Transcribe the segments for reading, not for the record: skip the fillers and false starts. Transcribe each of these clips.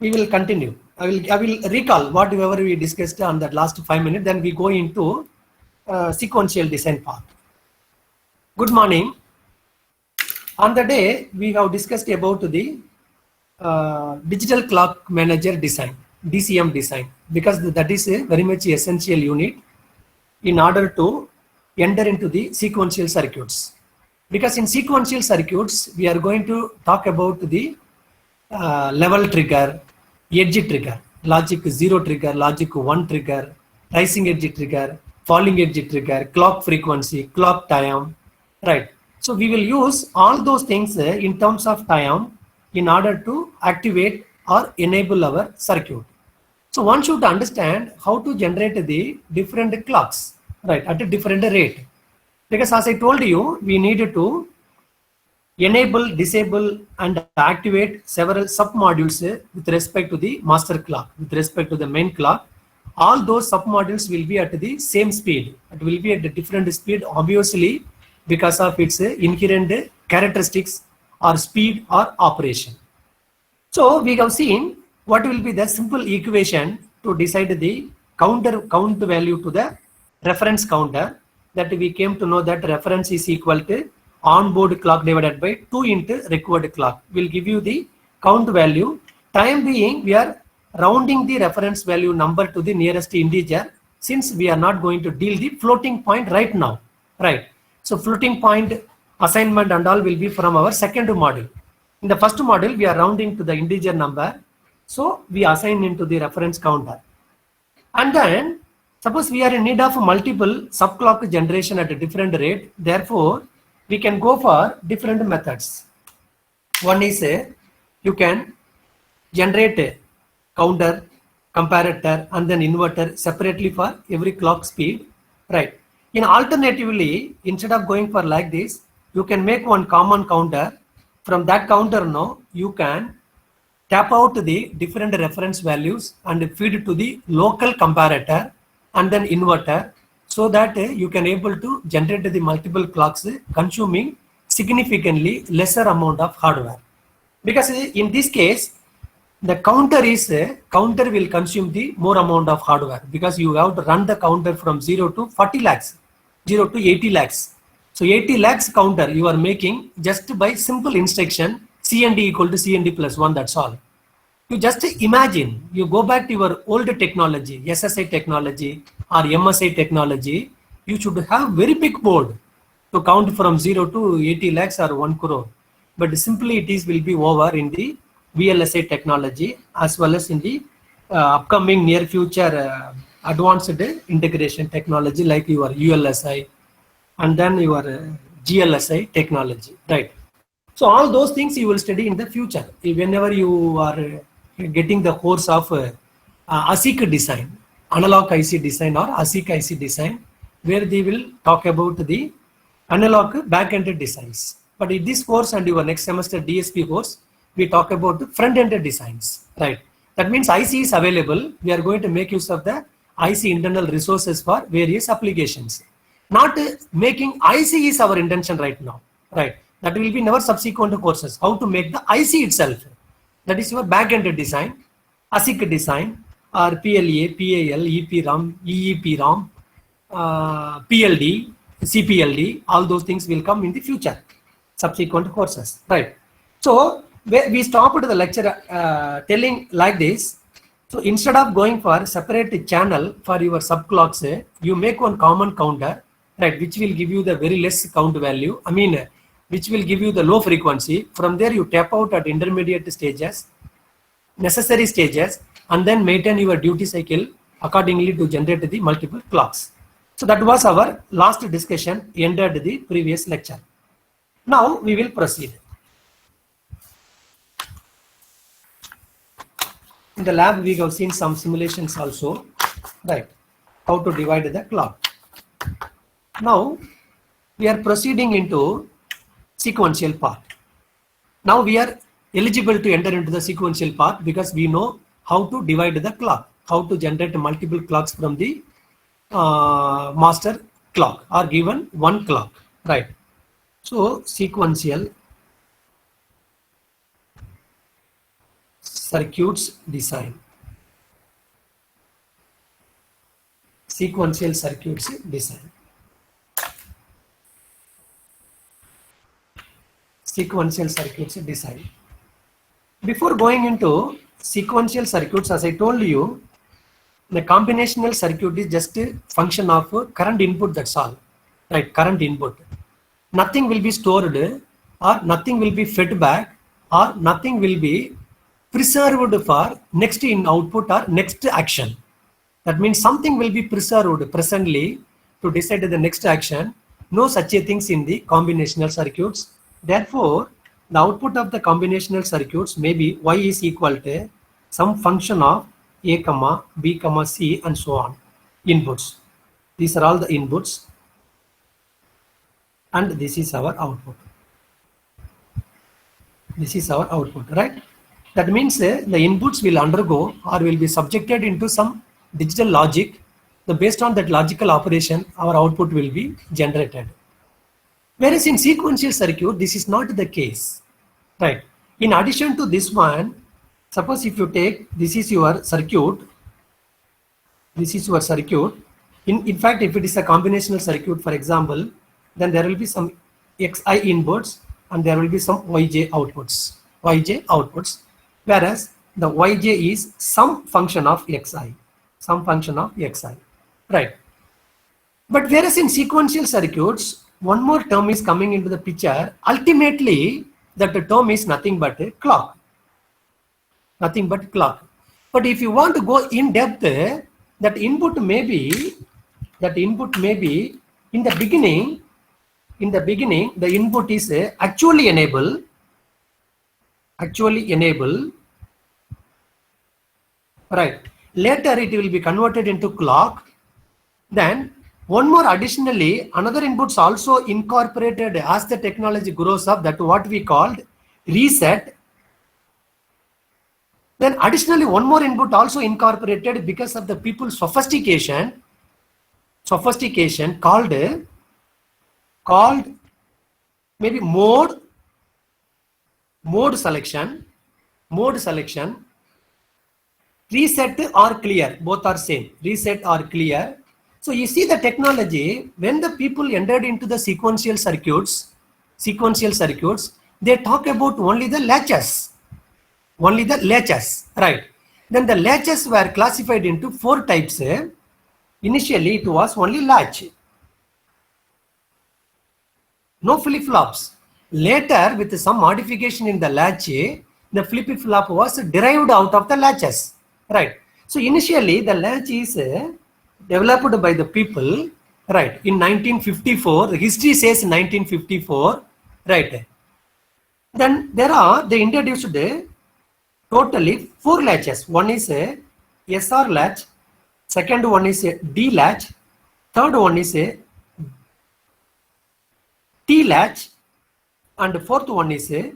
we will continue. I will recall whatever we discussed on that last 5 minutes. Then we go into sequential design part. Good morning. On the day we have discussed about the digital clock manager design, DCM design, because that is a very much essential unit in order to enter into the sequential circuits. Because in sequential circuits, we are going to talk about the level trigger, edge trigger, logic 0 trigger, logic 1 trigger, rising edge trigger, falling edge trigger, clock frequency, clock time, right? So we will use all those things in terms of time in order to activate or enable our circuit. So one should understand how to generate the different clocks, right, at a different rate. Because as I told you, we needed to enable, disable, and activate several sub-modules with respect to the master clock, with respect to the main clock. All those sub-modules will be at the same speed. It will be at a different speed, obviously, because of its inherent characteristics or speed or operation. So we have seen what will be the simple equation to decide the count value to the reference counter, that we came to know that reference is equal to onboard clock divided by 2 into required clock will give you the count value. Time being, we are rounding the reference value number to the nearest integer, since we are not going to deal the floating point right now, right? So floating point assignment and all will be from our second module. In the first module, we are rounding to the integer number, so we assign into the reference counter. And then suppose we are in need of multiple subclock generation at a different rate, therefore we can go for different methods. One is you can generate a counter, comparator, and then inverter separately for every clock speed, right? In alternatively, instead of going for like this, you can make one common counter. From that counter now, you can tap out the different reference values and feed to the local comparator and then inverter, so that you can able to generate the multiple clocks consuming significantly lesser amount of hardware. Because in this case, the counter will consume the more amount of hardware, because you have to run the counter from 0 to 40 lakhs, 0 to 80 lakhs. So 80 lakhs counter you are making just by simple instruction CND equal to CND plus 1, that's all. You just imagine, you go back to your old technology, SSI technology or MSI technology, you should have very big board to count from 0 to 80 lakhs or 1 crore. But simply it is will be over in the VLSI technology, as well as in the upcoming near future advanced integration technology like your ULSI and then your GLSI technology, right? So all those things you will study in the future whenever you are getting the course of ASIC design, analog IC design or ASIC IC design, where they will talk about the analog back-end designs. But in this course and your next semester DSP course, we talk about the front-end designs, right? That means IC is available. We are going to make use of the IC internal resources for various applications. Not making IC is our intention right now, right? That will be in our subsequent courses, how to make the IC itself. That is your back-end design, ASIC design, or PLA, PAL, EPROM, EEPROM, PLD, CPLD, all those things will come in the future, subsequent courses, right? So we stopped the lecture telling like this. So instead of going for separate channel for your subclocks, you make one common counter, right, which will give you the very less count value. I mean, which will give you the low frequency. From there, you tap out at intermediate stages, necessary stages, and then maintain your duty cycle accordingly to generate the multiple clocks. So that was our last discussion, ended the previous lecture. Now we will proceed. In the lab, we have seen some simulations also, right? How to divide the clock. Now we are proceeding into sequential part. Now we are eligible to enter into the sequential part because we know how to divide the clock, how to generate multiple clocks from the master clock or given one clock, right? So circuits design. Sequential circuits design. Sequential circuits design. Before going into sequential circuits, as I told you, the combinational circuit is just a function of current input, that's all. Right, current input. Nothing will be stored, or nothing will be fed back, or nothing will be preserved for next in output or next action. That means something will be preserved presently to decide the next action. No such a things in the combinational circuits. Therefore, the output of the combinational circuits may be y is equal to some function of a comma b comma c and so on. Inputs. These are all the inputs, and this is our output. This is our output, right? That means the inputs will undergo or will be subjected into some digital logic. Based on that logical operation, our output will be generated. Whereas in sequential circuit, this is not the case, right? In addition to this one, suppose if you take, this is your circuit, this is your circuit. In fact, if it is a combinational circuit, for example, then there will be some xi inputs and there will be some yj outputs, whereas the yj is some function of xi, right? But whereas in sequential circuits, one more term is coming into the picture. Ultimately, that term is nothing but a clock. Nothing but clock. But if you want to go in depth, that input may be in the beginning. In the beginning, the input is actually enable, right? Later, it will be converted into clock. Then, one more additionally, another inputs also incorporated as the technology grows up, that what we called reset. Then additionally, one more input also incorporated because of the people's sophistication called maybe mode selection, reset or clear, both are same, reset or clear. So you see the technology, when the people entered into the sequential circuits, they talk about only the latches, right? Then the latches were classified into 4 types. Initially, it was only latch. No flip-flops. Later, with some modification in the latch, the flip-flop was derived out of the latches, right? So initially, the latch is developed by the people, right? In 1954, the history says 1954, right? Then they introduced totally 4 latches. One is a SR latch, second one is a D latch, third one is a T latch, and fourth one is a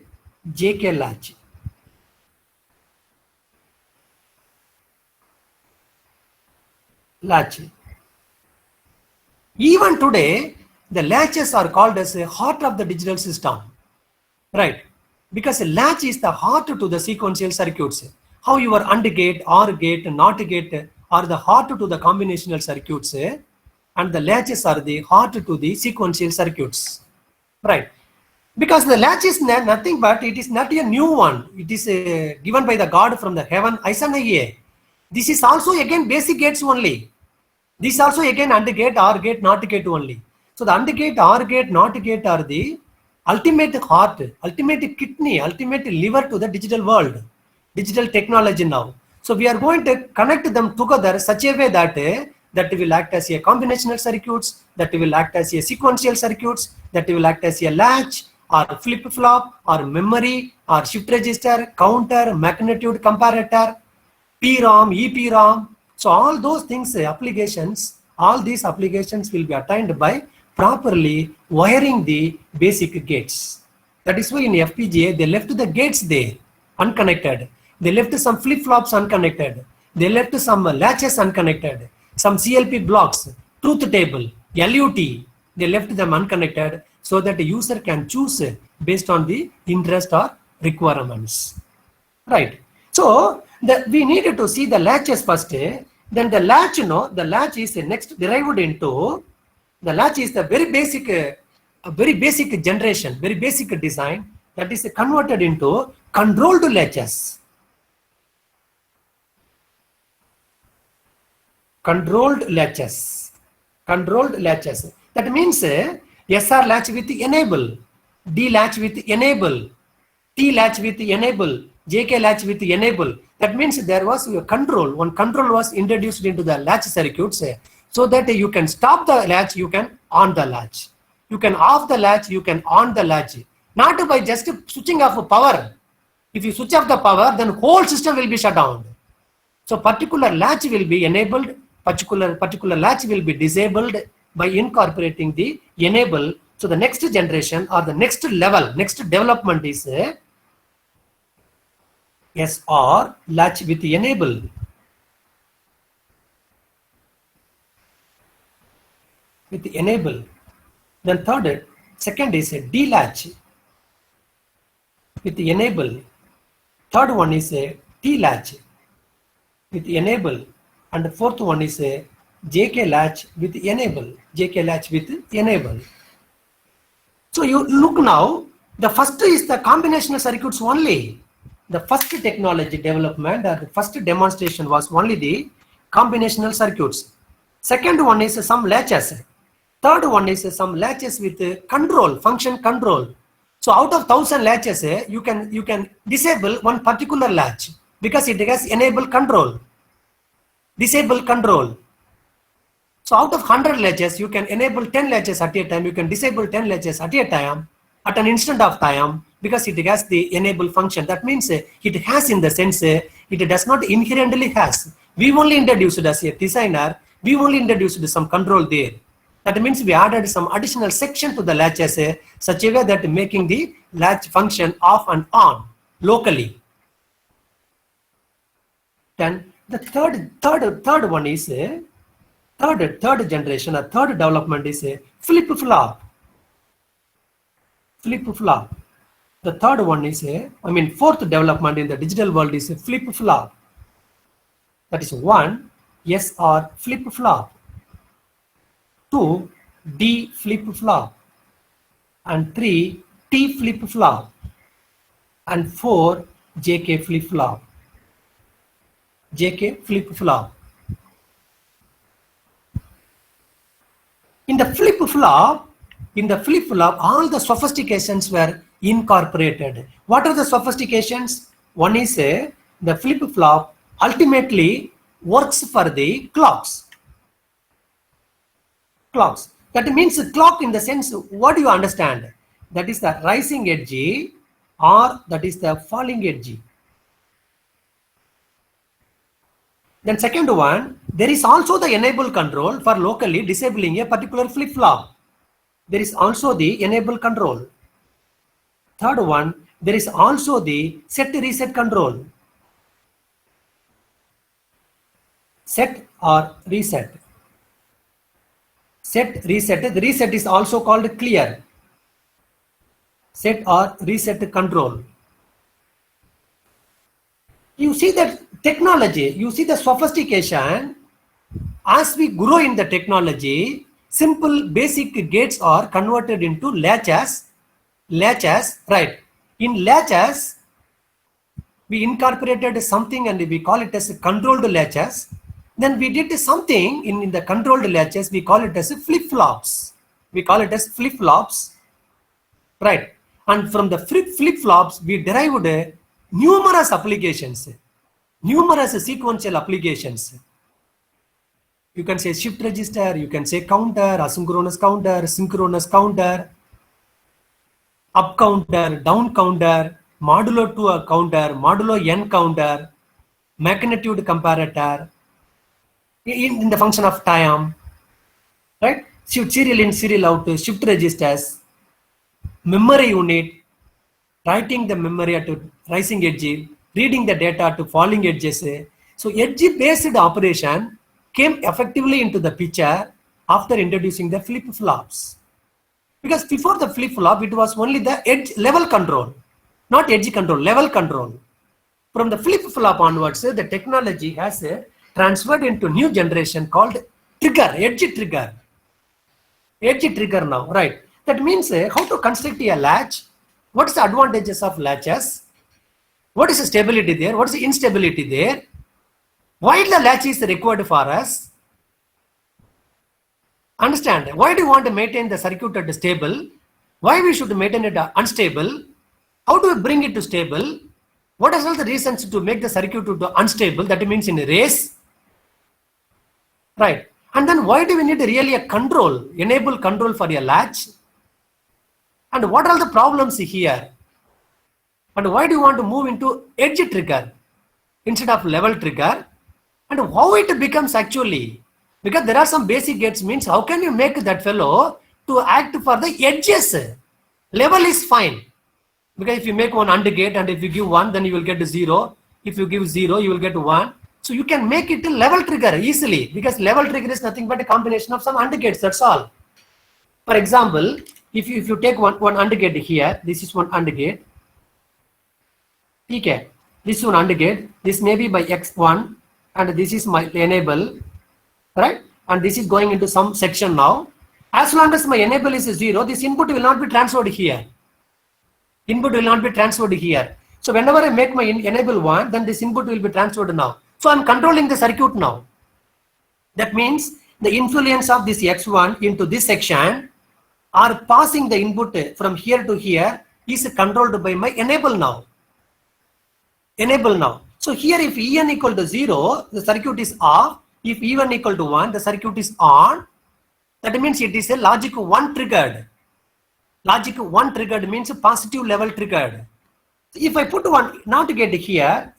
JK latch. Even today, the latches are called as a heart of the digital system, right? Because a latch is the heart to the sequential circuits. How your AND gate, OR gate, NOT gate are the heart to the combinational circuits, and the latches are the heart to the sequential circuits, right? Because the latch is nothing but it is not a new one. It is given by the God from the heaven. This is also again basic gates only. This also again AND gate, OR gate, NOT gate only. So the AND gate, OR gate, NOT gate are the ultimate heart, ultimate kidney, ultimate liver to the digital world, digital technology now. So we are going to connect them together such a way that will act as a combinational circuits, that will act as a sequential circuits, that will act as a latch or flip-flop or memory or shift register, counter, magnitude comparator, PROM, EPROM. So all those things, applications, all these applications will be attained by properly wiring the basic gates. That is why in FPGA, they left the gates there, unconnected. They left some flip-flops unconnected. They left some latches unconnected. Some CLP blocks, truth table, LUT, they left them unconnected so that the user can choose based on the interest or requirements, right? So we needed to see the latches first. Then the latch, the latch is next derived into, the latch is the very basic, very basic generation, very basic design that is converted into controlled latches. Controlled latches. Controlled latches. That means SR latch with enable, D latch with enable, T latch with enable, JK latch with enable. That means there was a control. One control was introduced into the latch circuits so that you can stop the latch, you can on the latch. You can off the latch, you can on the latch. Not by just switching off power. If you switch off the power, then whole system will be shut down. So particular latch will be enabled, particular latch will be disabled by incorporating the enable. So the next generation or the next level, next development is SR latch with enable. With enable. Then second is a D latch with enable. Third one is a T latch with enable, and the fourth one is a JK latch with enable. JK latch with enable. So you look now, the first is the combinational circuits only. The first technology development or the first demonstration was only the combinational circuits. Second one is some latches. Third one is some latches with control, function control. So out of 1000 latches, you can disable one particular latch because it has enable control, disable control. So out of 100 latches, you can enable 10 latches at a time. You can disable 10 latches at a time, at an instant of time, because it has the enable function. That means it has, in the sense, it does not inherently has. We only introduced as a designer, we only introduced some control there. That means we added some additional section to the latches such a way that making the latch function off and on locally. Then the third one is third generation or third development is a flip-flop. Flip-flop. The third one is fourth development in the digital world is a flip-flop. That is 1, SR flip-flop. 2, D flip-flop, and 3, T flip-flop, and 4, JK flip-flop. JK flip-flop. In the flip-flop, all the sophistications were incorporated. What are the sophistications? One is the flip-flop ultimately works for the clocks. Clocks. That means clock in the sense, what do you understand? That is the rising edge or that is the falling edge. Then second one, there is also the enable control for locally disabling a particular flip-flop. There is also the enable control. Third one, there is also the set reset control. Set or reset. Set, reset. The reset is also called clear. Set or reset control. You see that technology, you see the sophistication. As we grow in the technology, simple basic gates are converted into latches. Latches, right? In latches, we incorporated something and we call it as controlled latches. Then we did something in the controlled latches, we call it as flip-flops. We call it as flip-flops, right? And from the flip-flops, we derived numerous applications, numerous sequential applications. You can say shift register, you can say counter, asynchronous counter, synchronous counter, up counter, down counter, modulo 2 counter, modulo n counter, magnitude comparator, in the function of time, right? Shift serial in, serial out, shift registers, memory unit, writing the memory at rising edge, reading the data to falling edges. So edge-based operation came effectively into the picture after introducing the flip-flops. Because before the flip-flop, it was only the edge level control, not edge control, level control. From the flip-flop onwards, the technology has transferred into new generation called trigger, edge trigger. Edge trigger now, right? That means how to construct a latch, what is the advantages of latches, what is the stability there, what is the instability there, why the latch is required for us. Understand, why do you want to maintain the circuit at stable, why we should maintain it unstable, how do we bring it to stable, what are all the reasons to make the circuit to unstable, that means in a race, right? And then why do we need really a control, enable control for a latch? And what are the problems here? And why do you want to move into edge trigger instead of level trigger? And how it becomes actually? Because there are some basic gates, means how can you make that fellow to act for the edges? Level is fine. Because if you make one AND gate and if you give 1, then you will get 0. If you give 0, you will get 1. So you can make it a level trigger easily, because level trigger is nothing but a combination of some AND gates, that's all. For example, if you take one AND gate here, this is one AND gate. Okay, this is one AND gate, this may be by x1 and this is my enable, right? And this is going into some section now. As long as my enable is 0, this input will not be transferred here. Input will not be transferred here. So whenever I make my enable 1, then this input will be transferred now. So I'm controlling the circuit now. That means the influence of this x1 into this section or passing the input from here to here is controlled by my enable now. Enable now. So here if En equal to 0, the circuit is off. If E1 equal to 1, the circuit is on. That means it is a logic 1 triggered. Logic 1 triggered means a positive level triggered. If I put one NOT gate here,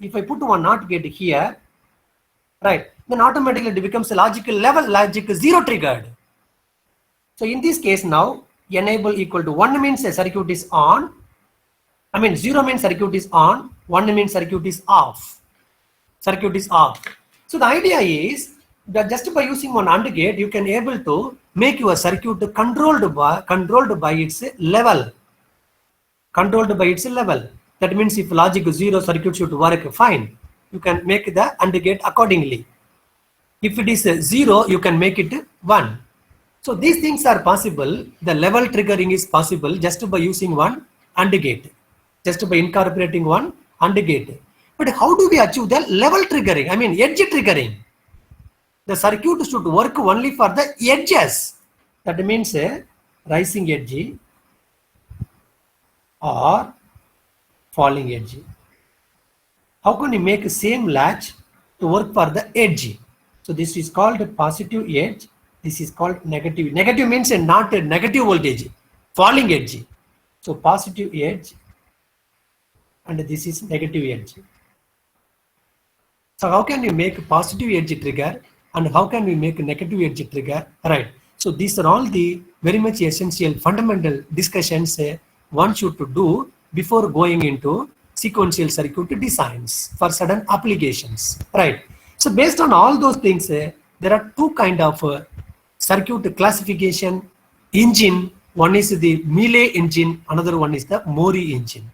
right, then automatically it becomes a logical level, logic 0 triggered. So in this case now, enable equal to 1 means a circuit is on. 0 means circuit is on, 1 means circuit is off. Circuit is off. So the idea is that just by using one AND gate, you can able to make your circuit controlled by its level. Controlled by its level. That means if logic 0, circuit should work fine. You can make the AND gate accordingly. If it is 0, you can make it 1. So these things are possible. The level triggering is possible just by using one AND gate. Just by incorporating one AND gate. But how do we achieve the level triggering? Edge triggering. The circuit should work only for the edges. That means a rising edge or falling edge. How can you make the same latch to work for the edge? So this is called a positive edge. This is called negative. Negative means not a negative voltage. Falling edge. So positive edge and this is negative edge. So how can you make a positive edge trigger and how can we make a negative edge trigger? Right. So these are all the very much essential fundamental discussions one should to do before going into sequential circuit designs for certain applications. Right. So based on all those things, there are two kind of circuit classification engine. One is the Mealy engine, another one is the Mori engine.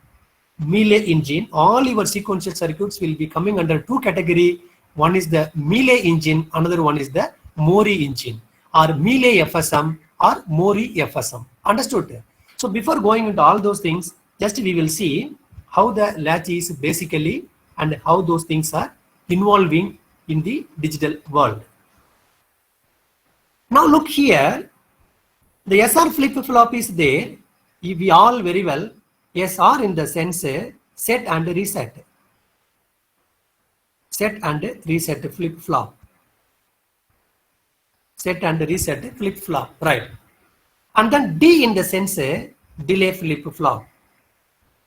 Mealy engine, all your sequential circuits will be coming under two category. One is the Mealy engine, another one is the Mori engine, or Mealy FSM or Mori FSM. Understood? So before going into all those things, just we will see how the latch is basically and how those things are involving in the digital world. Now look here, the SR flip-flop is there. We all very well, SR in the sense set and reset. Set and reset flip-flop. Set and reset flip-flop, right. And then D in the sense delay flip-flop.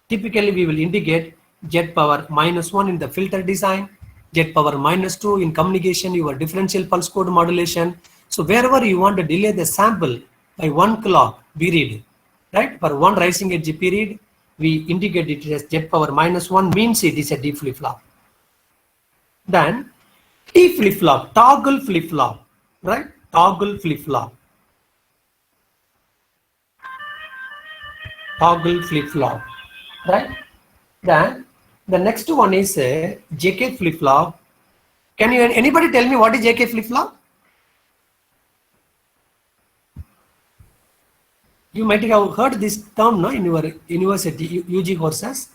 Typically we will indicate Z power -1 in the filter design, Z power -2 in communication, your differential pulse code modulation. So wherever you want to delay the sample by 1 clock period, right, for one rising edge period, we indicate it as Z power -1 means it is a D flip-flop. Then T flip-flop, toggle flip-flop, right, toggle flip-flop. Toggle flip-flop, right. Then The next one is JK flip-flop. Can you anybody tell me what is JK flip-flop? You might have heard this term, no, in your university UG courses.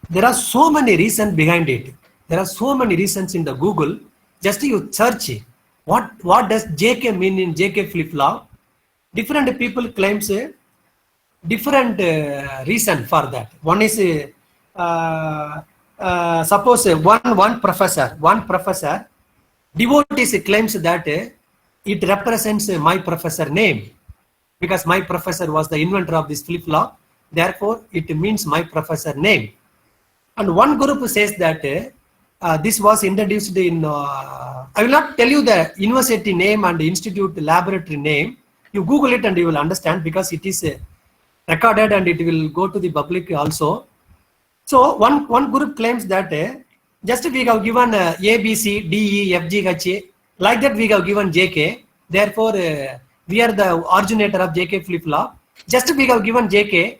There are so many reasons behind it. There are so many reasons in the Google. Just you search what does JK mean in JK flip-flop. Different people claims a different reason for that. One is suppose one professor devotees claims that it represents my professor name, because my professor was the inventor of this flip-flop, therefore it means my professor name. And one group says that this was introduced in I will not tell you the university name and the institute laboratory name. You Google it and you will understand, because it is recorded and it will go to the public also. So one group claims that just we have given A, B, C, D, E, F, G, H, A, like that we have given JK. Therefore, we are the originator of JK flip-flop. Just we have given JK,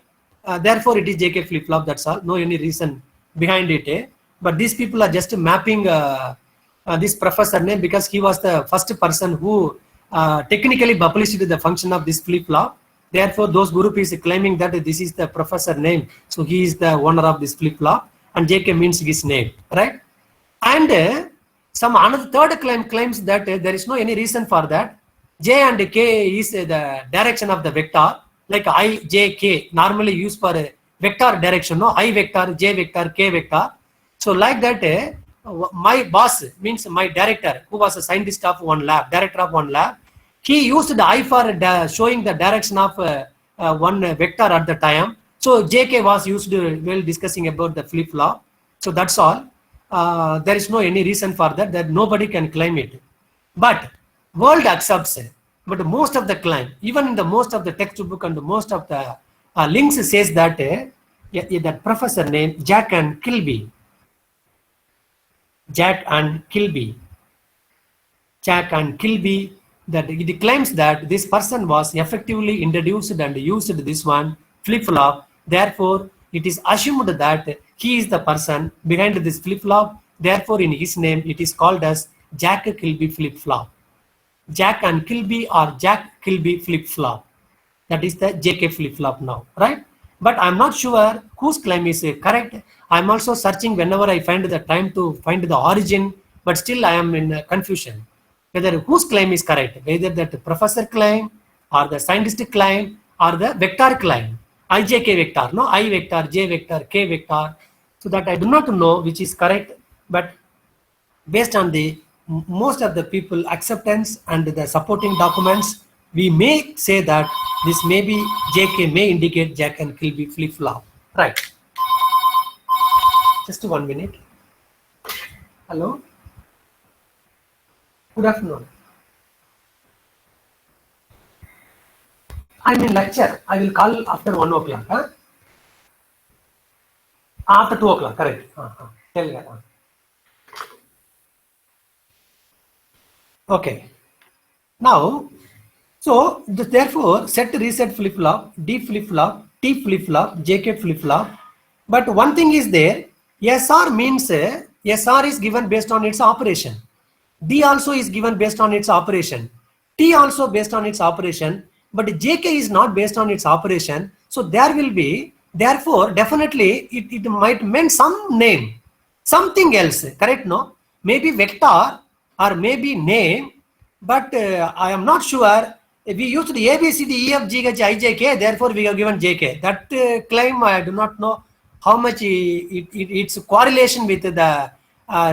therefore it is JK flip-flop. That's all. No any reason behind it. But these people are just mapping this professor name, because he was the first person who technically published the function of this flip-flop. Therefore, those group is claiming that this is the professor name. So he is the owner of this flip-flop, and JK means his name, right? And some another third claims that there is no any reason for that. J and K is the direction of the vector, like I, J, K, normally used for vector direction, no? I vector, J vector, K vector. So like that, my boss means my director, who was a scientist of one lab, director of one lab. He used the I for showing the direction of one vector at the time. So JK was used while discussing about the flip-flop. So that's all. There is no any reason for that nobody can claim it. But world accepts it. But most of the claim, even in the most of the textbook and most of the links says that that professor named Jack and Kilby. Jack and Kilby, that it claims that this person was effectively introduced and used this one flip-flop. Therefore, it is assumed that he is the person behind this flip-flop. Therefore, in his name, it is called as Jack Kilby flip-flop. Jack and Kilby or Jack Kilby flip-flop. That is the JK flip-flop now, right? But I'm not sure whose claim is correct. I'm also searching whenever I find the time to find the origin, but still I am in confusion whether whose claim is correct, whether that professor claim or the scientist claim or the vector claim. IJK vector, no, I vector, J vector, K vector. So that I do not know which is correct, but based on the most of the people acceptance and the supporting documents, we may say that this may be JK may indicate Jack and Kilby flip-flop. Right. Just 1 minute. Hello. Good afternoon. I'm in lecture. I will call after 1 o'clock. Huh? After 2 o'clock, correct. Tell me that. Okay. Now, so therefore, set reset flip-flop, D flip-flop, T flip-flop, JK flip-flop. But one thing is there, SR means SR is given based on its operation. D also is given based on its operation. T also based on its operation. But JK is not based on its operation. So there will be, therefore, definitely it might mean some name, something else, correct? No? Maybe vector or maybe name, but I am not sure. We used the A, B, C, D, E, F, G, H, I, J, K, therefore we have given JK. That claim, I do not know how much its correlation with the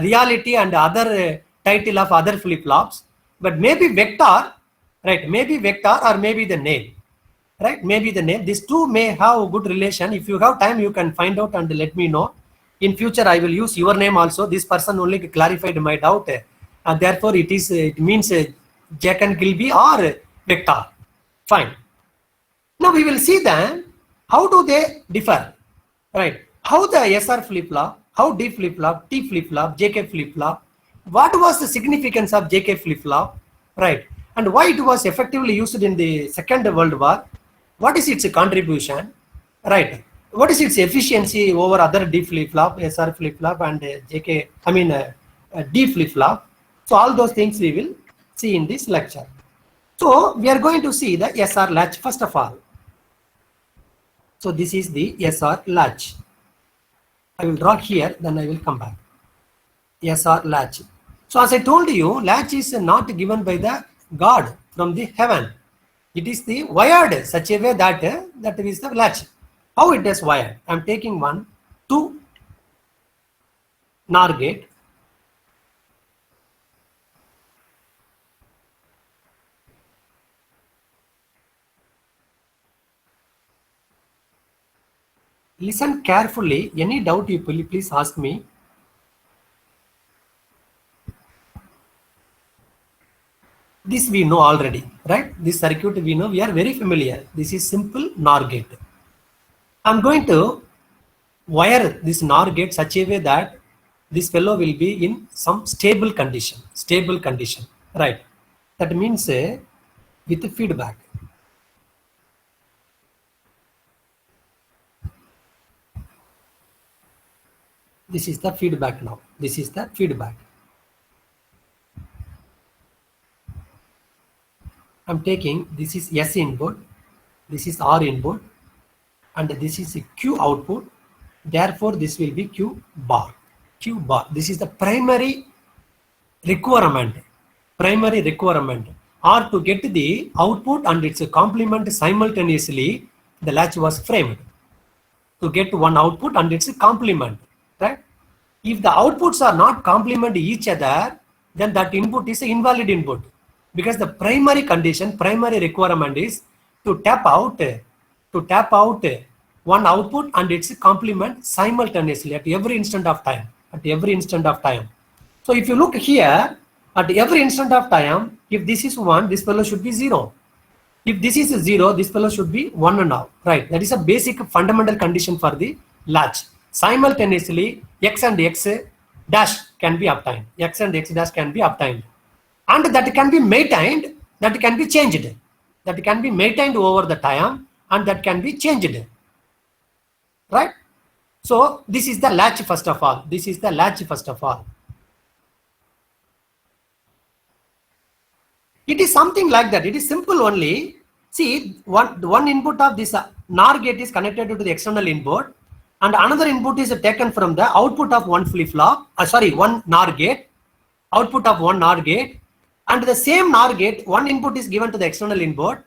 reality and other title of other flip-flops. But maybe vector, right? Maybe vector or maybe the name, right? Maybe the name. These two may have a good relation. If you have time, you can find out and let me know. In future, I will use your name also. This person only clarified my doubt. And therefore, it means Jack and Kilby or vector. Fine. Now we will see then how do they differ, right? How the SR flip-flop, how D flip-flop, T flip-flop, JK flip-flop, what was the significance of JK flip-flop, right? And why it was effectively used in the Second World War, what is its contribution, right? what is its efficiency over other D flip-flop, SR flip-flop and D flip-flop. So all those things we will see in this lecture. So we are going to see the SR latch first of all. So this is the SR latch. I will draw here, then I will come back. SR latch. So as I told you, latch is not given by the God from the heaven. It is the wired such a way that that is the latch. How it is wired? I am taking 1, 2 NOR gate. Listen carefully. Any doubt you please ask me. This we know already, right? This circuit we know, we are very familiar. This is simple NOR gate. I'm going to wire this NOR gate such a way that this fellow will be in some stable condition, right? That means with feedback. This is the feedback now. This is the feedback. I'm taking, this is S input, this is R input, and this is Q output. Therefore, this will be Q bar. Q bar. This is the primary requirement. Or to get the output and its complement simultaneously, the latch was framed to get one output and its complement. Right? If the outputs are not complement each other, then that input is an invalid input, because the primary requirement is to tap out one output and its complement simultaneously at every instant of time. So if you look here, at every instant of time, if this is 1, this fellow should be 0. If this is 0, this fellow should be 1 now, right? That is a basic fundamental condition for the latch. Simultaneously, X and X dash can be obtained. And that can be maintained, that can be changed. That can be maintained over the time, and that can be changed. Right? So this is the latch first of all. It is something like that. It is simple only. See, one input of this NOR gate is connected to the external input, and another input is taken from the output of one flip-flop. One NOR gate. Output of one NOR gate. And the same NOR gate, one input is given to the external input,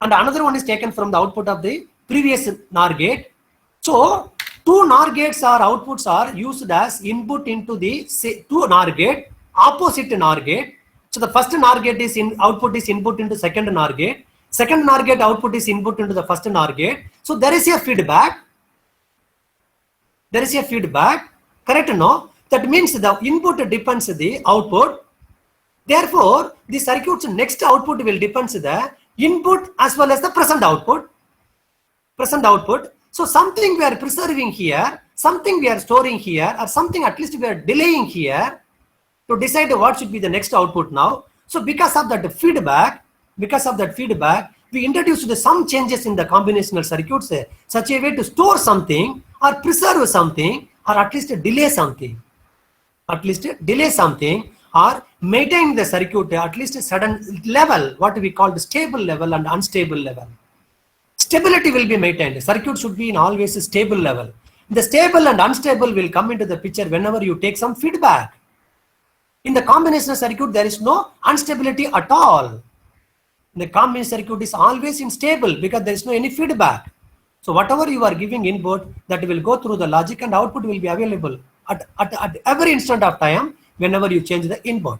and another one is taken from the output of the previous NOR gate. So, two NOR gates or outputs are used as input into the two NOR gate, opposite NOR gate. So, the first NOR gate is output is input into second NOR gate. Second NOR gate output is input into the first NOR gate. So, there is a feedback. Correct? No? That means the input depends on the output. Therefore, the circuit's next output will depend on the input as well as the present output. So something we are preserving here, something we are storing here, or something at least we are delaying here to decide what should be the next output now. So because of that feedback, we introduced some changes in the combinational circuits, such a way to store something or preserve something or at least delay something. Or maintain the circuit at least a certain level, what we call the stable level and unstable level. Stability will be maintained. The circuit should be in always a stable level. The stable and unstable will come into the picture whenever you take some feedback. In the combinational circuit, there is no instability at all. The combinational circuit is always stable because there is no any feedback. So whatever you are giving input, that will go through the logic and output will be available at every instant of time whenever you change the input.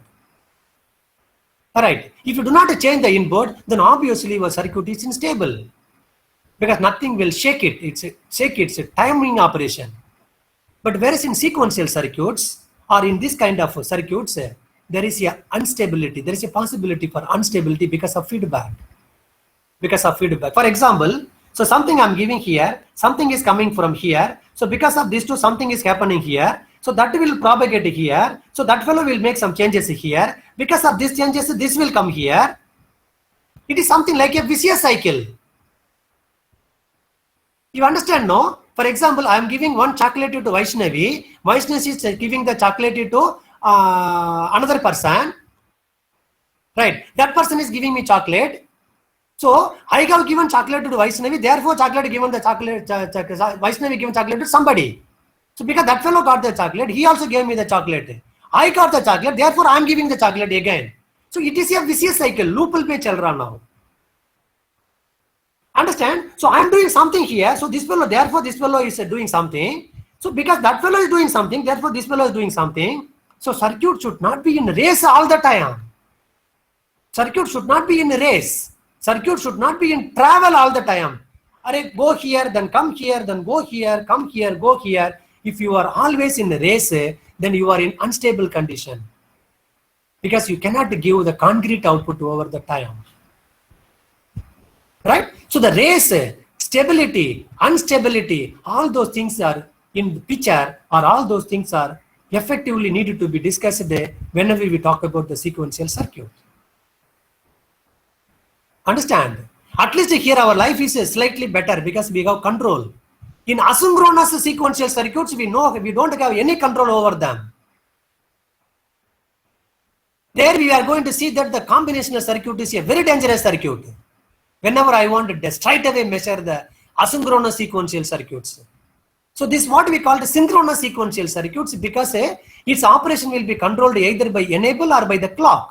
Alright, if you do not change the input, then obviously your circuit is unstable because nothing will shake it. It's a timing operation. But whereas in sequential circuits or in this kind of circuits, there is a instability. There is a possibility for instability because of feedback. For example, so something I'm giving here, something is coming from here. So because of these two, something is happening here. So that will propagate here. So that fellow will make some changes here. Because of these changes, this will come here. It is something like a vicious cycle. You understand, no? For example, I am giving one chocolate to Vaishnavi. Vaishnavi is giving the chocolate to another person. Right? That person is giving me chocolate. So I have given chocolate to Vaishnavi. Therefore, chocolate given the chocolate. Vaishnavi given chocolate to somebody. So because that fellow got the chocolate, he also gave me the chocolate. I got the chocolate. Therefore, I am giving the chocolate again. So it is a vicious cycle. Loop pe chal raha now. Understand? So I am doing something here. So this fellow, therefore this fellow is doing something. So because that fellow is doing something, therefore this fellow is doing something. So circuit should not be in race all the time. Circuit should not be in race. Circuit should not be in travel all the time. Arey, go here, then come here, then go here, come here, go here. If you are always in a race, then you are in unstable condition. Because you cannot give the concrete output over the time. Right? So the race, stability, instability, all those things are in the picture, or all those things are effectively needed to be discussed whenever we talk about the sequential circuit. Understand? At least here our life is slightly better because we have control. In asynchronous sequential circuits, we know we don't have any control over them. There we are going to see that the combinational circuit is a very dangerous circuit. Whenever I want to straight away measure the asynchronous sequential circuits. So this is what we call the synchronous sequential circuits, because its operation will be controlled either by enable or by the clock.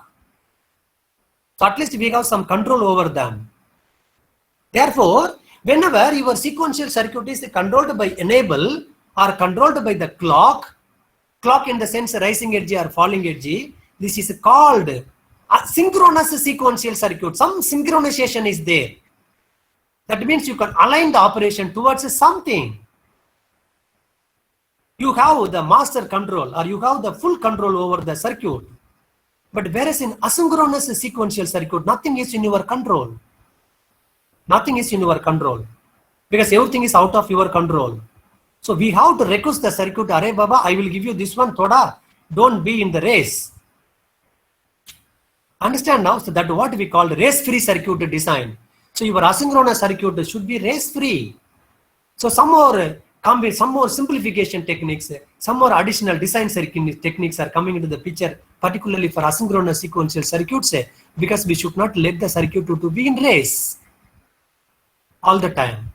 So at least we have some control over them. Therefore, whenever your sequential circuit is controlled by enable or controlled by the clock in the sense rising edge or falling edge, this is called a synchronous sequential circuit. Some synchronization is there. That means you can align the operation towards something. You have the master control, or you have the full control over the circuit. But whereas in asynchronous sequential circuit, nothing is in your control. Nothing is in your control. Because everything is out of your control. So we have to request the circuit, Arey Baba, I will give you this one, thoda. Don't be in the race. Understand now? So that what we call race-free circuit design. So your asynchronous circuit should be race-free. So some more simplification techniques, some more additional design techniques are coming into the picture, particularly for asynchronous sequential circuits, because we should not let the circuit to be in race all the time.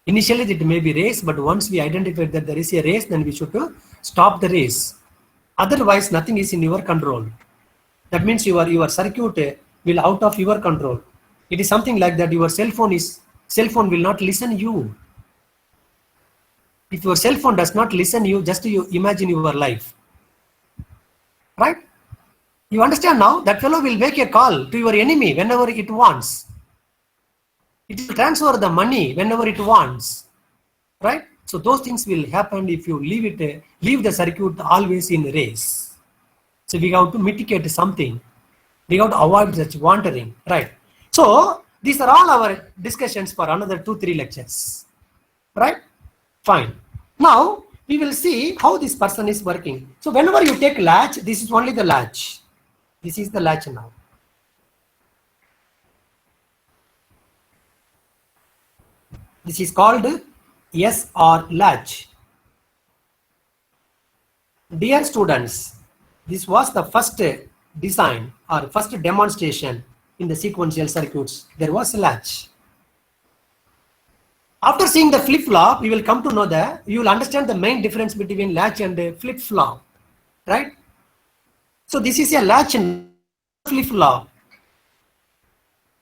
Initially it may be race, but once we identify that there is a race, then we should stop the race. Otherwise, nothing is in your control. That means your circuit will out of your control. It is something like that. Your cell phone will not listen you. If your cell phone does not listen you, just you imagine your life. Right? You understand now? That fellow will make a call to your enemy whenever it wants. It will transfer the money whenever it wants. Right? So those things will happen if you leave the circuit always in race. So we have to mitigate something. We have to avoid such wandering. Right? So these are all our discussions for another 2-3 lectures. Right? Fine. Now we will see how this person is working. So whenever you take latch, this is only the latch. This is the latch now. This is called SR latch. Dear students, this was the first design or first demonstration in the sequential circuits. There was a latch. After seeing the flip-flop, you will come to know that you will understand the main difference between latch and flip-flop, right? So this is a latch and flip-flop,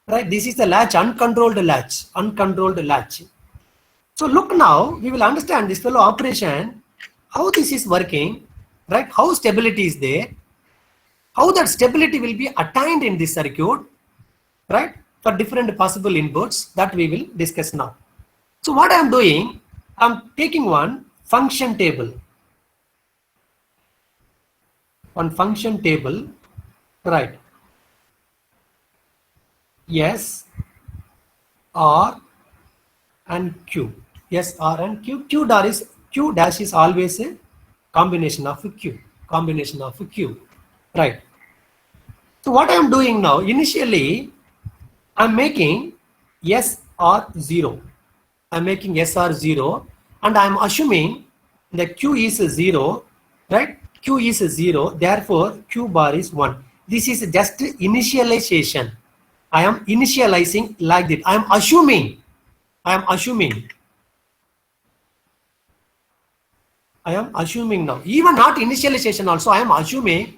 right? This is the latch, uncontrolled latch. So look now, we will understand this fellow operation, how this is working, right? How stability is there, how that stability will be attained in this circuit, right? For different possible inputs that we will discuss now. So what I am doing, I am taking one function table. One function table, right? S, R, and Q. S, R, and Q. Q dash is always a combination of Q. Right? So what I am doing now, initially, I am making SR0. I'm making SR0. and I am assuming the Q is 0, right? Q is 0, therefore Q bar is 1. This is just initialization. I am initializing like that. I am assuming now. Even not initialization also, I am assuming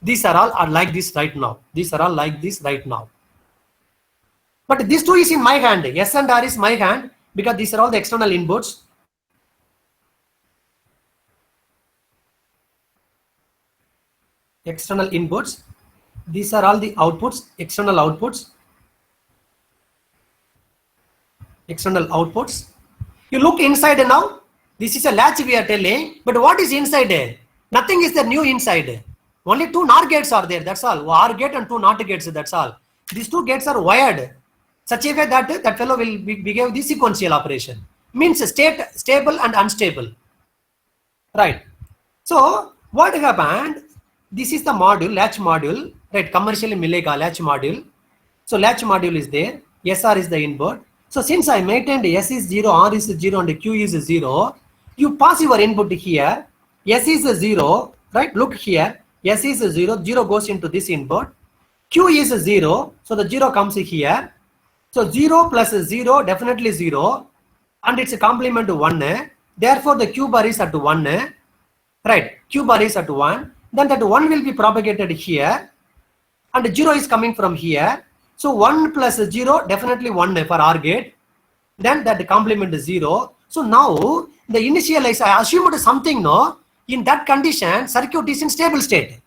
these are all are like this right now. These are all like this right now. But this 2 is in my hand. S and R is my hand because these are all the external inputs. External inputs. These are all the outputs, external outputs. External outputs. You look inside now. This is a latch we are telling, but what is inside? Nothing is the new inside. Only 2 NOR gates are there. That's all. OR gate and 2 NOT gates. That's all. These 2 gates are wired such a way that that fellow will behave the sequential operation. Means stable and unstable. Right. So what happened? This is the module, latch module, right? Commercially Milega latch module. So latch module is there. SR is the input. So since I maintained S is 0, R is 0, and Q is 0, you pass your input here. S is 0, right? Look here. S is 0, 0 goes into this input. Q is 0, so the 0 comes here. So 0 plus 0, definitely 0, and it's a complement to 1. Therefore, the Q bar is at 1. Right, Q bar is at 1. Then that 1 will be propagated here, and 0 is coming from here. So 1 plus 0, definitely 1 for OR gate. Then that complement is 0. So now the initialize, I assumed something, no? In that condition, circuit is in stable state.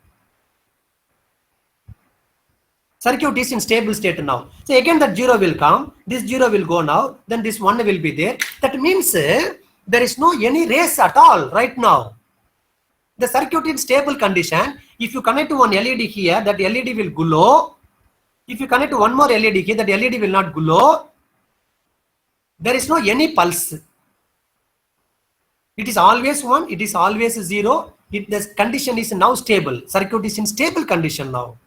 Circuit is in stable state now. So again that 0 will come, this 0 will go now, then this 1 will be there. That means there is no any race at all right now. The circuit in stable condition. If you connect to one LED here, that LED will glow. If you connect to one more LED here, that LED will not glow. There is no any pulse. It is always 1, it is always 0. The condition is now stable. Circuit is in stable condition now.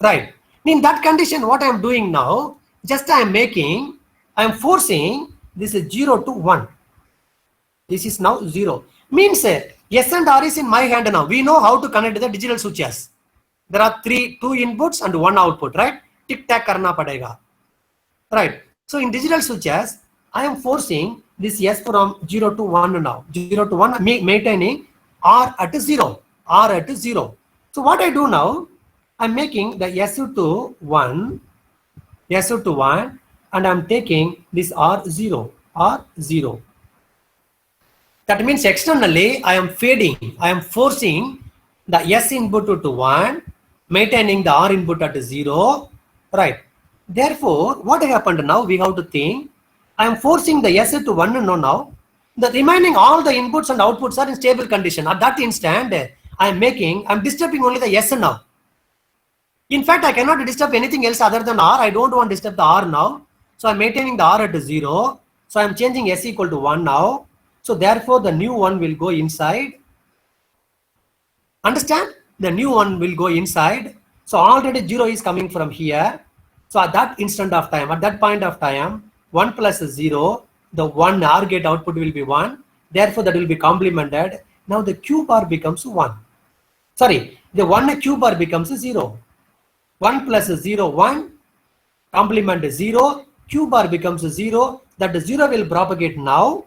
Right. In that condition, what I am doing now, just I am forcing this is 0 to 1. This is now 0. Means S and R is in my hand now. We know how to connect the digital switches. There are 2 inputs and 1 output, right? Tic tac karna padega. Right. So in digital switches, I am forcing this S from 0 to 1 now. 0 to 1, maintaining R at 0. R at 0. So what I do now, I'm making the S to 1, and I'm taking this R0, R0. That means externally, I am fading, I am forcing the S input to 1, maintaining the R input at 0, right? Therefore, what happened now, we have to think, I am forcing the S to 1 now. The remaining all the inputs and outputs are in stable condition. At that instant, I'm disturbing only the S now. In fact, I cannot disturb anything else other than R. I don't want to disturb the R now. So I'm maintaining the R at 0. So I'm changing S equal to 1 now. So therefore, the new one will go inside. Understand? The new one will go inside. So already 0 is coming from here. So at that instant of time, at that point of time, 1 plus 0, the 1 OR gate output will be 1. Therefore, that will be complemented. Now the Q bar becomes 1. Sorry, the 1 Q bar becomes 0. 1 plus 0, 1, complement 0, Q bar becomes 0, that 0 will propagate now,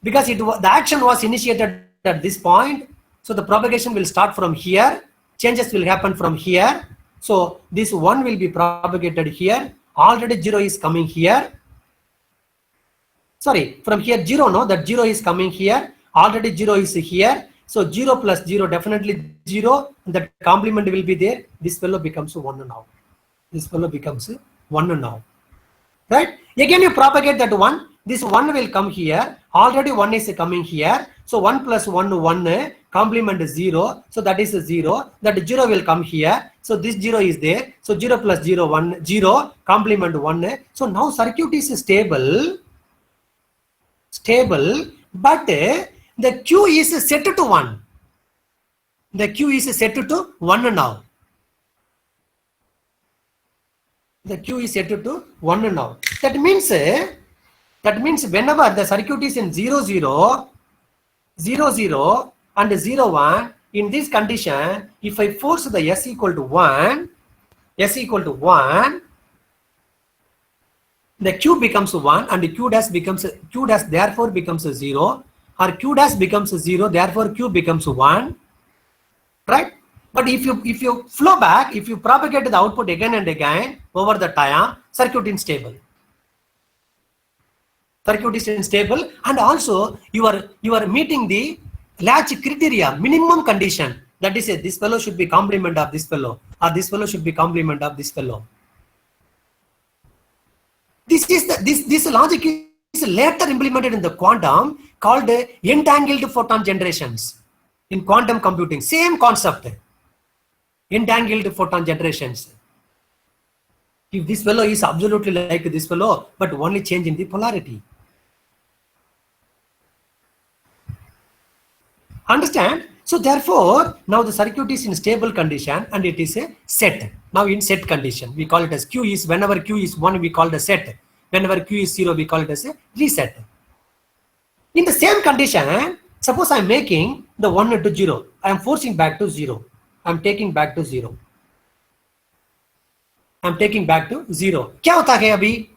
because the action was initiated at this point, so the propagation will start from here, changes will happen from here, so this 1 will be propagated here, already 0 is coming here, sorry, from here 0, no, that 0 is coming here, already 0 is here, so 0 plus 0, definitely 0, that complement will be there. This fellow becomes 1 now. This fellow becomes 1 now. Right? Again you propagate that 1. This 1 will come here. Already 1 is coming here. So 1 plus 1, 1, complement is 0. So that is 0. That 0 will come here. So this 0 is there. So 0 plus 0, 1, 0, complement 1. So now circuit is stable, but the Q is set to 1. The Q is set to 1 now. The Q is set to 1 now. That means That means whenever the circuit is in 0, 0, 0, 0 and 0, 1, in this condition, if I force the S equal to 1, the Q becomes 1 and Q dash therefore becomes 0, or Q dash becomes 0, therefore Q becomes 1, right? But if you flow back, if you propagate the output again and again over the time, circuit is stable. Circuit is unstable, and also you are meeting the latch criteria, minimum condition. That is, this fellow should be complement of this fellow, or this fellow should be complement of this fellow. This logic is later implemented in the quantum, called entangled photon generations. In quantum computing, same concept. Entangled photon generations. If this fellow is absolutely like this fellow, but only change in the polarity. Understand? So therefore, now the circuit is in stable condition and it is a set. Now in set condition, we call it as Q is, whenever Q is 1, we call it a set. Whenever Q is 0, we call it as a reset. In the same condition, suppose I am making the 1 to 0. I am forcing back to 0. I am taking back to 0. I am taking back to 0. क्या होता है अभी?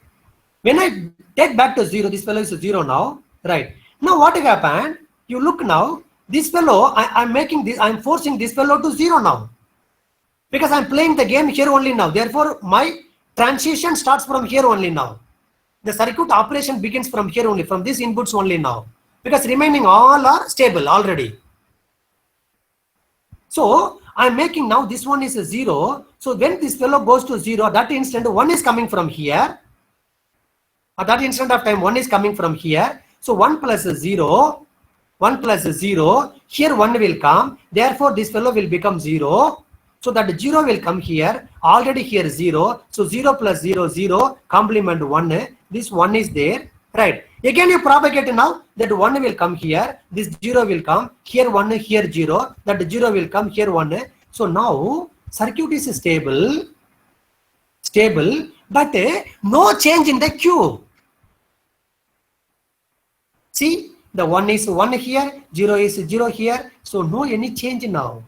When I take back to 0, this fellow is 0 now, right? Now what will happen? You look now. This fellow, I'm making this, I'm forcing this fellow to 0 now. Because I'm playing the game here only now. Therefore, my transition starts from here only now. The circuit operation begins from here only, from these inputs only now. Because remaining all are stable already. So, I'm making now this one is a 0. So, when this fellow goes to 0, at that instant 1 is coming from here. At that instant of time 1 is coming from here. So, 1 plus 0. 1 plus 0, here 1 will come, therefore this fellow will become 0, so that 0 will come here, already here 0, so 0 plus 0, 0, complement 1, this 1 is there, right? Again you propagate now, that 1 will come here, this 0 will come, here 1, here 0, that 0 will come, here 1, so now circuit is stable, but no change in the Q. See? The 1 is 1 here, 0 is 0 here, so no any change now.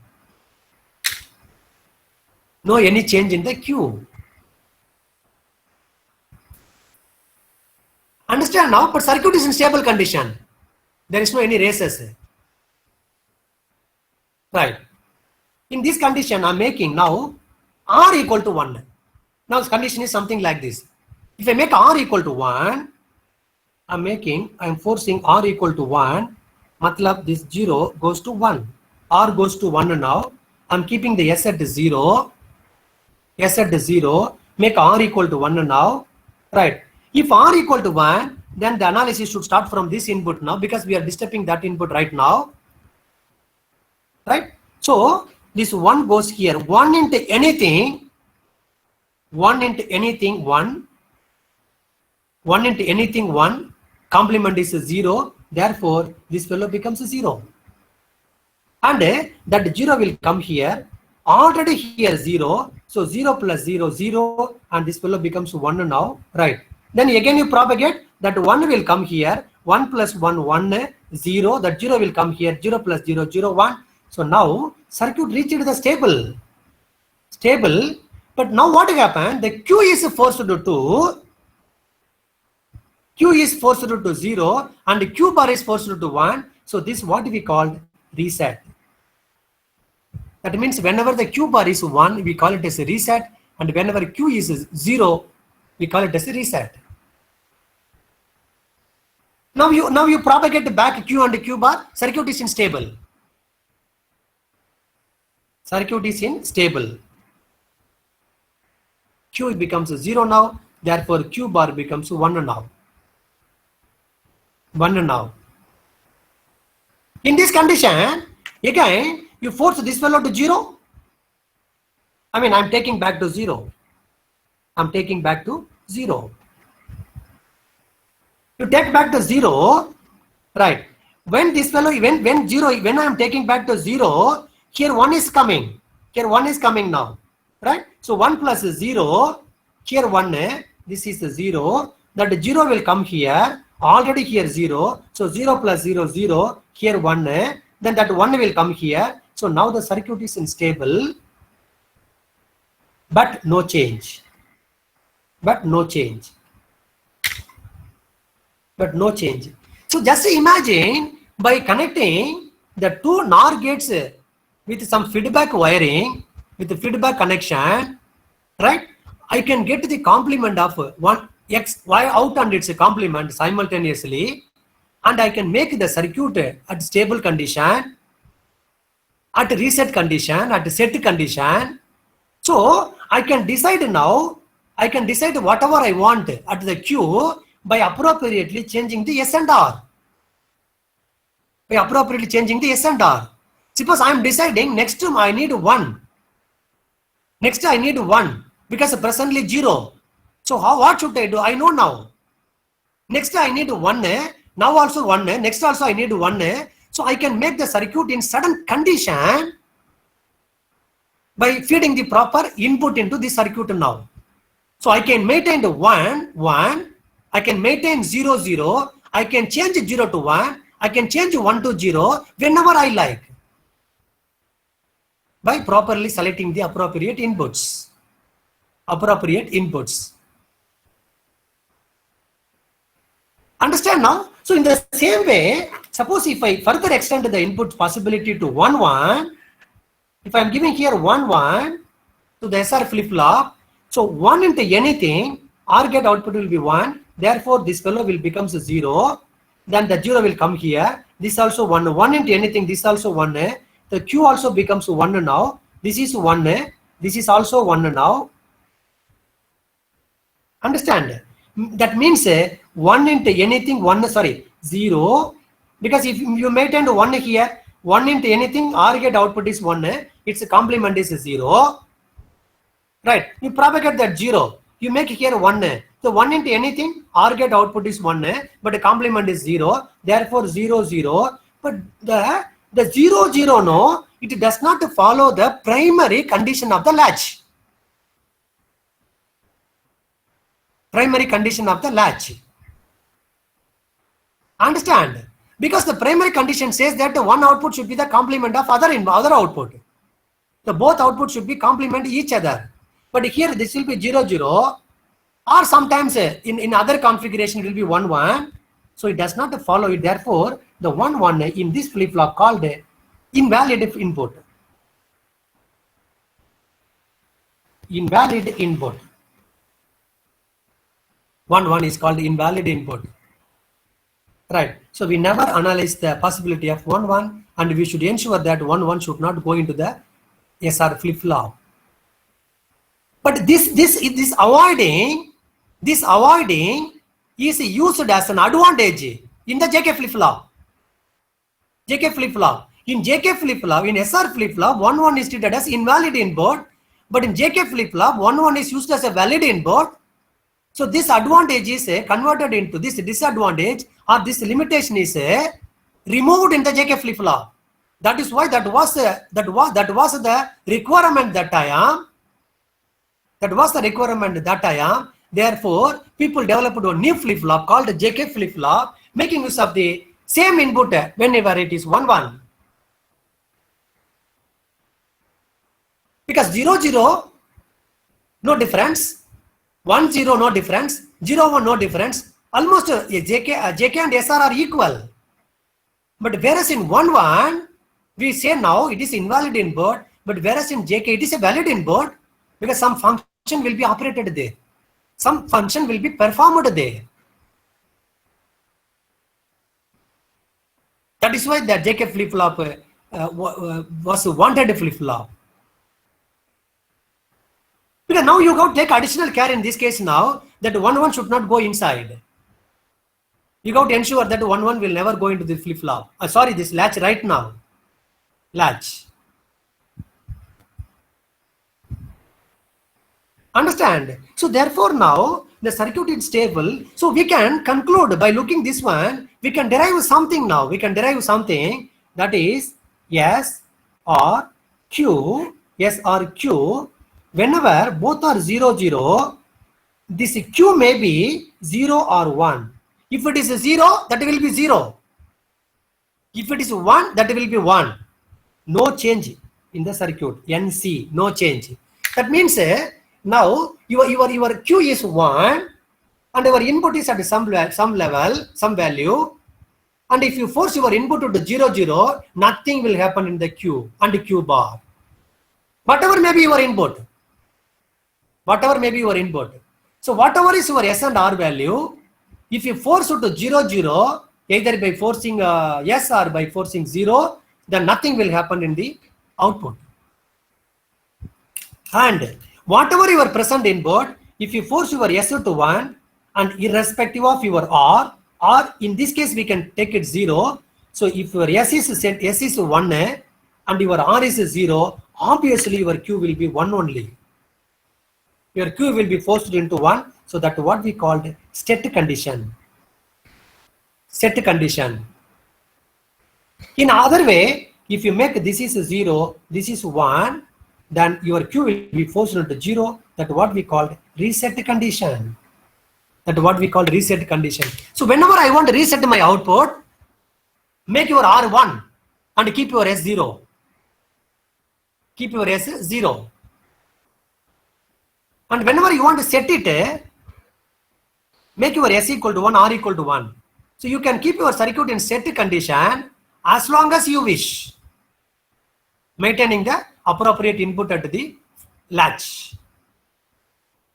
No any change in the Q. Understand now, but circuit is in stable condition. There is no any races. Right. In this condition, I'm making now R equal to 1. Now this condition is something like this. If I make R equal to 1, I'm forcing R equal to 1, matlab this 0 goes to 1, R goes to 1 now, I'm keeping the S at 0, make R equal to 1 now, right? If R equal to 1, then the analysis should start from this input now, because we are disturbing that input right now, right? So, this 1 goes here, 1 into anything, 1 into anything, 1, 1 into anything, 1, complement is 0, therefore this fellow becomes 0. And that 0 will come here, already here 0, so 0 plus 0, 0, and this fellow becomes 1 now, right? Then again you propagate, that 1 will come here, 1 plus 1, 1, 0, that 0 will come here, 0 plus 0, 0, 1. So now circuit reached the stable, but now what will happen? The Q is forced to 0 and Q bar is forced to 1. So this what we call reset. That means whenever the Q bar is 1, we call it as a reset, and whenever Q is 0, we call it as a reset. Now you propagate back Q and Q bar, circuit is in stable. Q becomes 0 now, therefore Q bar becomes 1 now. In this condition, again, you force this fellow to 0. I'm taking back to 0. You take back to 0, right? When this fellow, when I am taking back to 0, here 1 is coming. Now, right? So 1 plus 0, here 1, this is 0. That 0 will come here. already here 0. So 0 plus 0, 0. Here 1. Then that 1 will come here. So now the circuit is unstable. But no change. But no change. But no change. So just imagine by connecting the two NOR gates with some feedback wiring, with the feedback connection, right? I can get the complement of one X, Y out and its complement simultaneously, and I can make the circuit at stable condition, at reset condition, at set condition. So I can decide now, I can decide whatever I want at the Q by appropriately changing the S and R. By appropriately changing the S and R. Suppose I am deciding next to I need 1. Next I need 1 because presently 0. So what should I do? I know now. Next I need 1. Now also 1. Next also I need 1. So I can make the circuit in certain condition by feeding the proper input into the circuit now. So I can maintain the 1, 1. I can maintain 0, 0. I can change 0 to 1. I can change 1 to 0 whenever I like, by properly selecting the appropriate inputs. Appropriate inputs. Understand now? So in the same way, suppose if I further extend the input possibility to 1, 1, if I am giving here 1, 1 to the SR flip-flop, so 1 into anything, OR gate output will be 1. Therefore, this fellow will become 0. Then the 0 will come here. This also 1. 1 into anything, this also 1. The Q also becomes 1 now. This is 1. This is also 1 now. Understand? That means 1 into anything, 0. Because if you maintain 1 here, 1 into anything, OR gate output is 1. Its complement is 0. Right? You propagate that 0. You make here 1. So 1 into anything, OR gate output is 1, but the complement is 0. Therefore 0, 0. But the 0, 0, no, it does not follow the primary condition of the latch. Primary condition of the latch. Understand? Because the primary condition says that the one output should be the complement of other output. The both outputs should be complement each other. But here this will be 0, 0. Or sometimes in other configuration it will be 1, 1. So it does not follow it. Therefore, the 1, 1 in this flip-flop called invalid input. Invalid input. 1, 1 is called invalid input. Right. So we never analyze the possibility of 1, 1, and we should ensure that 1, 1 should not go into the SR flip-flop. But this avoiding is used as an advantage in the JK flip-flop. JK flip-flop. In JK flip-flop, in SR flip-flop, 1, 1 is treated as invalid input, but in JK flip-flop, 1, 1 is used as a valid input. So this advantage is converted into this disadvantage, or this limitation is removed in the JK flip-flop. That is why that was the requirement that I am. That was the requirement that I am. Therefore, people developed a new flip-flop called JK flip-flop, making use of the same input whenever it is 1, 1. Because 0, 0, no difference. 1, 0, no difference. 0, 1, no difference. Almost JK and SR are equal. But whereas in 1, 1, we say now it is invalid input, but whereas in JK it is a valid input, because some function will be operated there. Some function will be performed there. That is why the JK flip-flop was a wanted flip-flop. Because now you got to take additional care in this case now that 1, 1 should not go inside. You got to ensure that 1, 1 will never go into the flip-flop. This latch right now. Latch. Understand? So therefore now the circuit is stable. So we can conclude by looking this one, we can derive something now. We can derive something that is S or Q, whenever both are 0, 0, this Q may be 0 or 1. If it is 0, that will be 0. If it is 1, that will be 1. No change in the circuit. NC, no change. That means now your Q is 1 and your input is at some level, some value. And if you force your input to 0, 0, nothing will happen in the Q and Q bar. Whatever may be your input. Whatever may be your input. So whatever is your S and R value, if you force it to 0, 0, either by forcing S or by forcing 0, then nothing will happen in the output. And whatever your present input, if you force your S to 1 and irrespective of your R, or in this case we can take it 0. So if your S is 1 and your R is 0, obviously your Q will be 1 only. Your Q will be forced into 1. So that's what we called state condition. Set condition. In other way, if you make this is 0, this is 1, then your Q will be forced into 0. That's what we called reset condition. That's what we call reset condition. So whenever I want to reset my output, make your R 1 and keep your S 0. Keep your S 0. And whenever you want to set it, make your S equal to 1, R equal to 1. So you can keep your circuit in set condition as long as you wish, maintaining the appropriate input at the latch.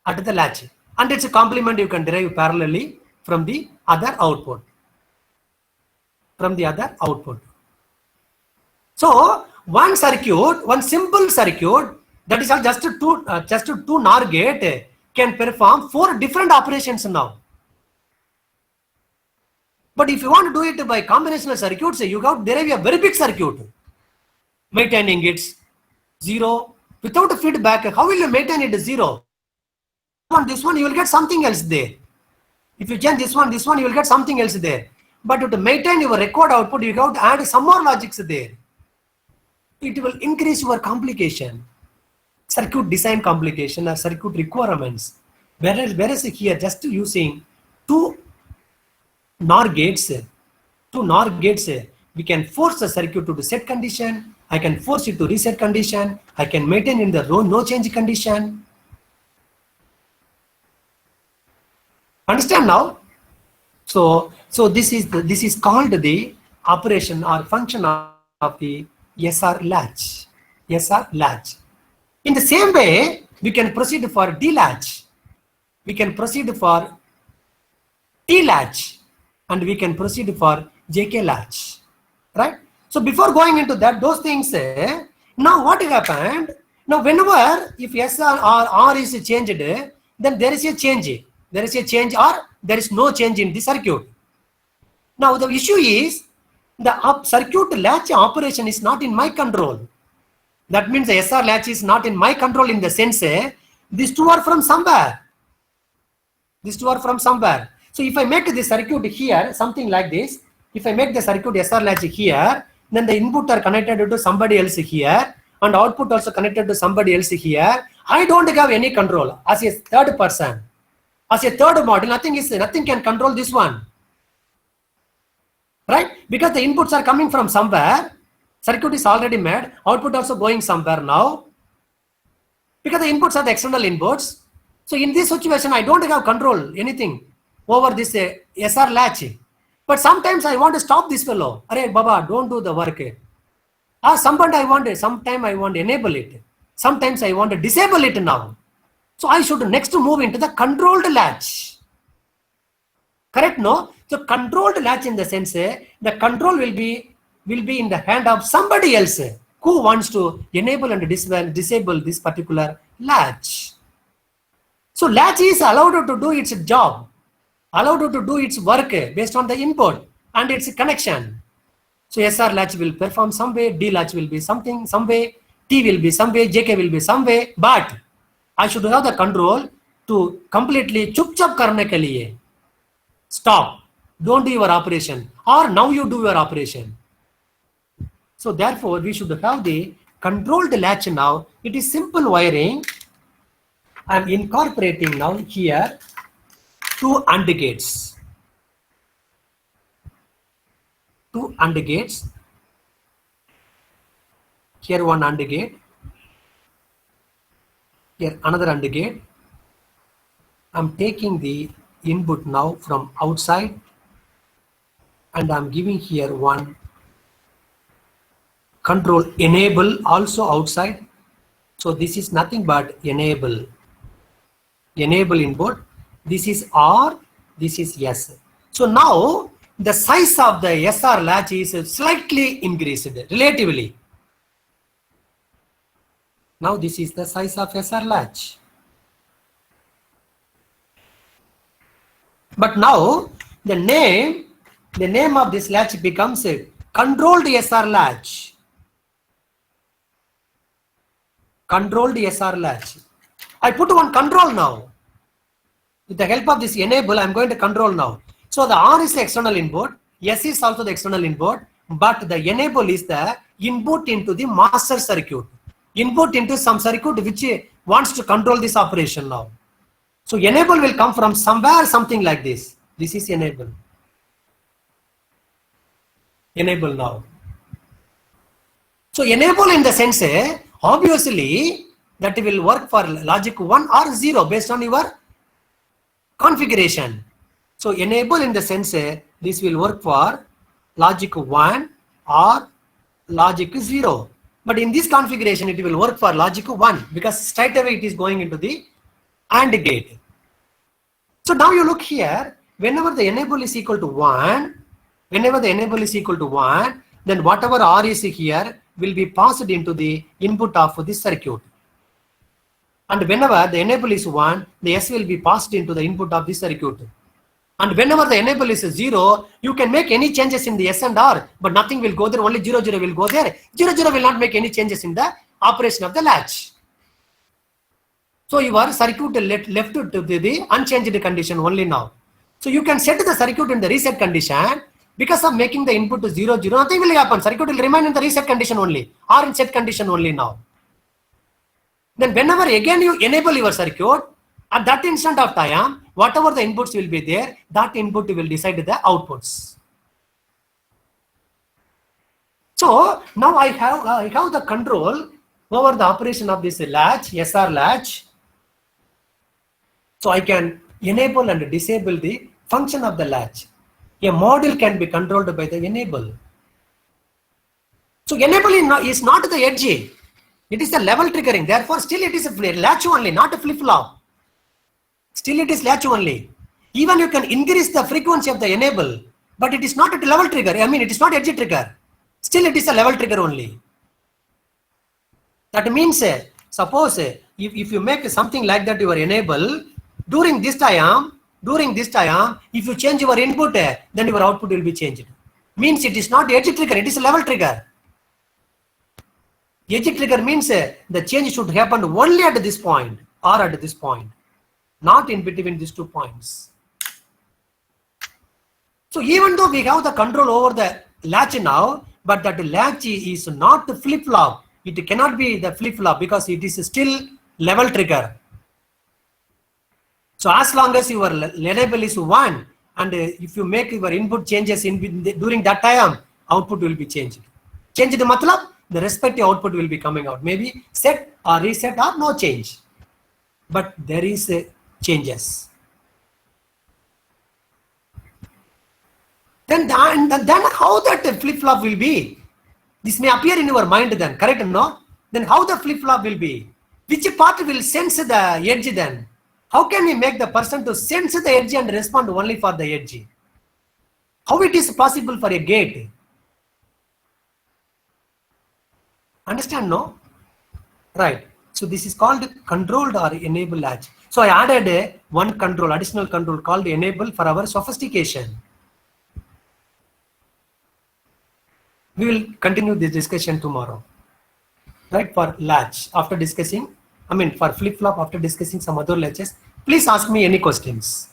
And its a complement you can derive parallelly from the other output. So one circuit, one simple circuit that is just two NOR gate can perform 4 different operations now. But if you want to do it by combinational circuits, you have to derive a very big circuit, maintaining its 0 without a feedback. How will you maintain it 0? On this one, you will get something else there. If you change this one, you will get something else there. But to maintain your record output, you have to add some more logics there. It will increase your complication, circuit design complication or circuit requirements. Whereas here, just using two NOR gates, we can force the circuit to the set condition. I can force it to reset condition. I can maintain in the no change condition. Understand now? So this is called the operation or function of the SR latch. In the same way, we can proceed for D latch. We can proceed for T latch, and we can proceed for JK latch, right? So before going into that, those things, now what happened? Now whenever if SR or R is changed, then there is a change. There is a change or there is no change in the circuit. Now the issue is the circuit latch operation is not in my control. That means the SR latch is not in my control in the sense these two are from somewhere. So if I make the circuit here, something like this, if I make the circuit SR latch here, then the input are connected to somebody else here and output also connected to somebody else here. I don't have any control as a third person. As a third model, nothing can control this one. Right? Because the inputs are coming from somewhere. Circuit is already made. Output also going somewhere now. Because the inputs are the external inputs. So in this situation, I don't have control anything over this SR latch. But sometimes I want to stop this fellow. Arey Baba, don't do the work. Sometimes I want to enable it. Sometimes I want to disable it now. So I should next move into the controlled latch. Correct? No? So controlled latch in the sense the control will be in the hand of somebody else who wants to enable and disable this particular latch. So latch is allowed to do its job, allowed to do its work based on the input and its connection. So SR latch will perform some way, D latch will be something, some way, T will be some way, JK will be some way, but I should have the control to completely chup chap karne ke liye. Stop. Don't do your operation. Or now you do your operation. So therefore, we should have the controlled latch now. It is simple wiring. I am incorporating now here two AND gates. two AND gates. Here one AND gate. Here another AND gate. I'm taking the input now from outside and I'm giving here one control enable also outside. So this is nothing but enable input. This is R, this is S. So now the size of the SR latch is slightly increased relatively. Now this is the size of SR latch. But now the name of this latch becomes a controlled SR latch. Controlled SR latch. I put one control now. With the help of this enable, I'm going to control now. So the R is the external input, S is also the external input, but the enable is the input into the master circuit. Input into some circuit which wants to control this operation now. So enable will come from somewhere, something like this. This is enable. Enable now. So enable in the sense, obviously that will work for logic 1 or 0 based on your configuration. So enable in the sense, this will work for logic 1 or logic 0. But in this configuration, it will work for logic 1 because straight away it is going into the AND gate. So now you look here, whenever the enable is equal to 1, then whatever R is here will be passed into the input of this circuit. And whenever the enable is 1, the S will be passed into the input of this circuit. And whenever the enable is 0, you can make any changes in the S and R, but nothing will go there, only 0, 0 will go there. 0, 0 will not make any changes in the operation of the latch. So your circuit left to the unchanged condition only now. So you can set the circuit in the reset condition. Because of making the input to 0, 0, nothing will happen. Circuit will remain in the reset condition only or in set condition only now. Then whenever again you enable your circuit, at that instant of time, whatever the inputs will be there, that input will decide the outputs. So now I have the control over the operation of this latch, SR latch. So I can enable and disable the function of the latch. A module can be controlled by the enable. So enable is not the edge. It is the level triggering. Therefore, still it is a latch only, not a flip-flop. Still it is latch only. Even you can increase the frequency of the enable, but it is not a level trigger. I mean, it is not edge trigger. Still it is a level trigger only. That means, suppose if you make something like that, your enable, during this time, if you change your input, then your output will be changed. Means it is not edge trigger, it is a level trigger. Edge trigger means the change should happen only at this point or at this point, not in between these 2 points. So even though we have the control over the latch now, but that latch is not the flip-flop. It cannot be the flip-flop because it is still level trigger. So as long as your enable is 1, and if you make your input changes during that time, output will be changed. Change the matlab, the respective output will be coming out. Maybe set or reset or no change. But there is changes. Then how that flip-flop will be? This may appear in your mind then, correct or no? Then how the flip-flop will be? Which part will sense the edge then? How can we make the person to sense the edge and respond only for the edge? How it is possible for a gate? Understand, no? Right. So this is called controlled or enable latch. So I added one additional control called enable for our sophistication. We will continue this discussion tomorrow. Right, for latch after discussing, for flip-flop after discussing some other latches. Please ask me any questions.